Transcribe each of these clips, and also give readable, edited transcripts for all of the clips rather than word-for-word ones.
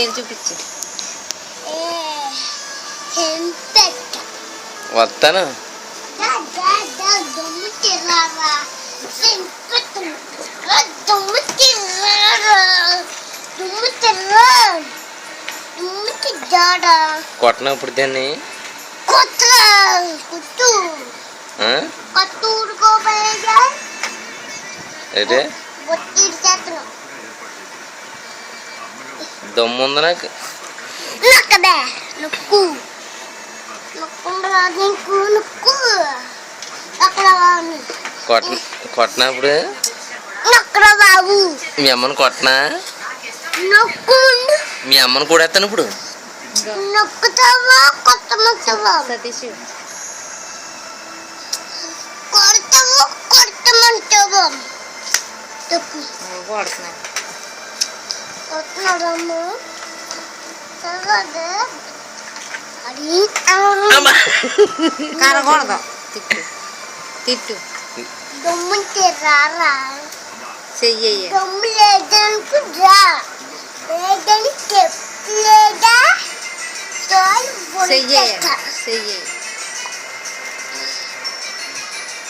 ఏం చూపించు. వస్తాను. కొట్టను ఇప్పుడు దాన్ని. అయితే దమ్ముంది నాకు. కొట్టినప్పుడు మీ అమ్మని కొట్టనా? మీ అమ్మని కూడా ఎత్తాను ఇప్పుడు. సతీష్ కరకూడదు. తిట్టు తిట్టు చెయ్యి.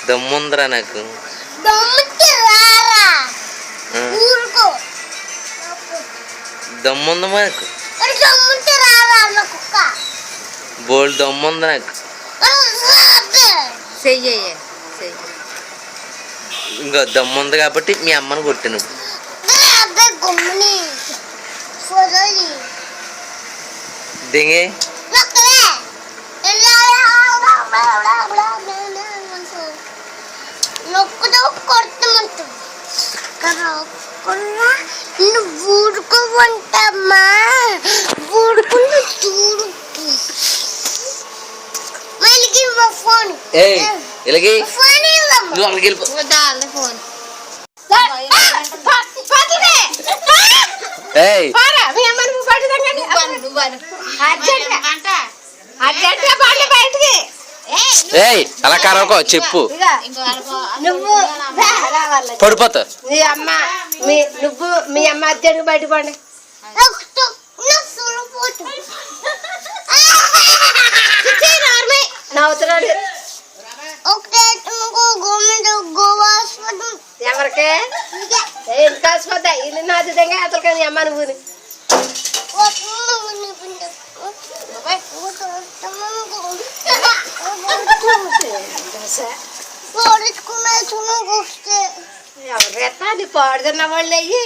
దమ్ముందరా నాకు. దమ్ముంది మాకు. బోల్డ్ దమ్ముంది నాకు. ఇంకా దమ్ముంది కాబట్టి మీ అమ్మని కొట్టాను. దిగే నువ్వు ఊరుకోమంటమ్మా. ఊరుకుని చూడు. ఫోన్ ఇలాగే ఫోన్ అలా కరవకో చెప్పు. పడిపోతా. నువ్వు మీ అమ్మ అర్జెంట్గా బయటకు పండి. నవ్వుతున్నాడు. ఎవరికే ఎందుకు కలిసిపోతా? ఇల్లు నాది విధంగా అతను కానీ అమ్మ నువ్వు ఎవరు ఎత్తా? అది పాడుతున్న వాళ్ళు అయ్యి